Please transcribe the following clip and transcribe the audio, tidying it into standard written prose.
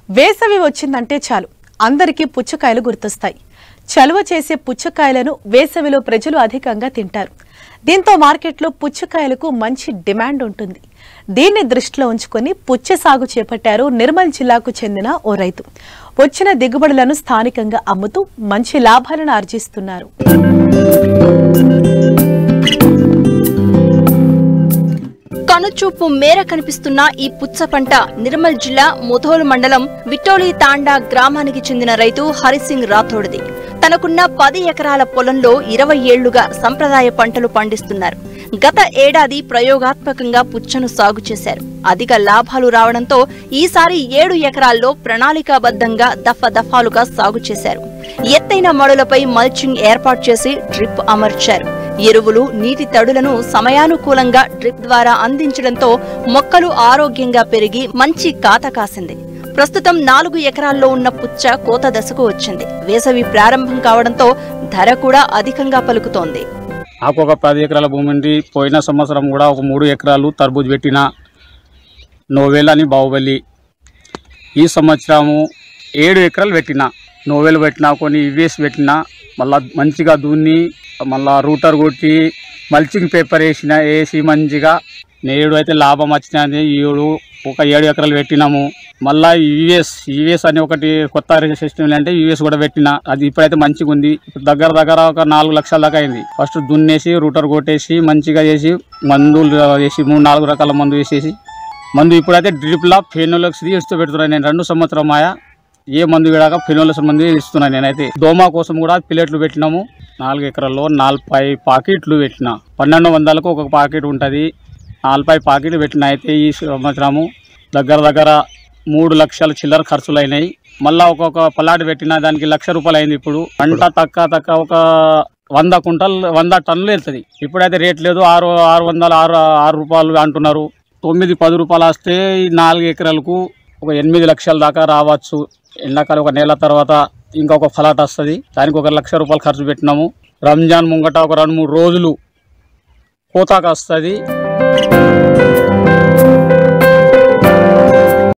వేసవి వచ్చిందంటే చాలు అందరికీ పుచ్చకాయలు గుర్తొస్తాయి. చలువ చేసే పుచ్చకాయలను వేసవిలో ప్రజలు అధికంగా తింటారు. దీంతో మార్కెట్లో పుచ్చకాయలకు మంచి డిమాండ్ ఉంటుంది. దీన్ని దృష్టిలో ఉంచుకొని పుచ్చ సాగు చేపట్టారు నిర్మల్ జిల్లాకు చెందిన ఓ రైతు. వచ్చిన దిగుబడులను స్థానికంగా అమ్ముతూ మంచి లాభాలను ఆర్జిస్తున్నారు. కనుచూపు మేర కనిపిస్తున్న ఈ పుచ్చ పంట నిర్మల్ జిల్లా ముధోల్ మండలం విటోలి తాండా గ్రామానికి చెందిన రైతు హరిసింగ్ రాథోడ్ది. తనకున్న 10 ఎకరాల పొలంలో 20 ఏళ్లుగా సంప్రదాయ పంటలు పండిస్తున్నారు. గత ఏడాది ప్రయోగాత్మకంగా పుచ్చను సాగు చేశారు. అధిక లాభాలు రావడంతో ఈసారి 7 ఎకరాల్లో ప్రణాళికాబద్ధంగా దఫాలుగా సాగు చేశారు. ఎత్తైన మడులపై మల్చింగ్ ఏర్పాటు చేసి డ్రిప్ అమర్చారు. ఎరువులు, నీటి తడులను సమయానుకూలంగా డ్రిప్ ద్వారా అందించడంతో మొక్కలు ఆరోగ్యంగా పెరిగి మంచి కాత కాసింది. ప్రస్తుతం 4 ఎకరాల్లో ఉన్న పుచ్చ కోత దశకు వచ్చింది. వేసవి ప్రారంభం కావడంతో ధర కూడా అధికంగా పలుకుతోంది. నాకు ఒక 10 ఎకరాల భూమి ఉంది. పోయిన సంవత్సరం కూడా ఒక 3 ఎకరాలు తర్బూజ్ పెట్టిన నోవెల్ అని బాహుబలి. ఈ సంవత్సరము 7 ఎకరాలు పెట్టిన నోవెల్ పెట్టిన, కొన్ని ఇవేస్ పెట్టిన, మళ్ళీ మంచిగా దున్ని మళ్ళీ రూటర్ కొట్టి మల్చింగ్ పేపర్ వేసి మంచిగా నేడు అయితే లాభం వచ్చినది. ఒక 7 ఎకరాలు పెట్టినాము. మళ్ళీ యుఎస్ అని ఒకటి కొత్త సిస్టమ్ అంటే యుఎస్ కూడా పెట్టిన. అది ఇప్పుడైతే మంచిగా ఉంది. దగ్గర ఒక 4 లక్షల దాకా అయింది. ఫస్ట్ దున్నేసి రూటర్ కొట్టేసి మంచిగా చేసి మందులు వేసి 3-4 రకాల మందు వేసేసి ఇప్పుడైతే డ్రిప్లా ఫెనోలక్స్ ఇస్తూ పెడుతున్నాను. నేను 2 సంవత్సరం ఆయా ఏ మందు వేడాక ఫెనోలక్స్ మందు ఇస్తున్నాను. నేనైతే దోమ కోసం కూడా పిల్లెట్లు పెట్టినాము. 4 ఎకరాల్లో 40 పాకెట్లు పెట్టిన. 1200కు ఒక పాకెట్ ఉంటుంది. 40 పాకెట్లు పెట్టిన. అయితే ఈ సంవత్సరము దగ్గర 3 లక్షల చిల్లర ఖర్చులు అయినాయి. మళ్ళీ ఒక్కొక్క పలాట్ పెట్టిన దానికి 1,00,000 రూపాయలు అయింది. ఇప్పుడు పంట తక్క ఒక 100 టన్నులు వెళ్తుంది. ఇప్పుడైతే రేట్ లేదు. 6 రూపాయలు అంటున్నారు. 9-10 రూపాయలు వస్తే 4 ఎకరాలకు ఒక 8 లక్షల దాకా రావచ్చు. ఎండాకాలం ఒక నెల తర్వాత ఇంకొక ఫలాట్ వస్తుంది. దానికి ఒక 1,00,000 రూపాయలు ఖర్చు పెట్టినాము. రంజాన్ ముంగట ఒక 2-3 రోజులు కోతాకు వస్తుంది.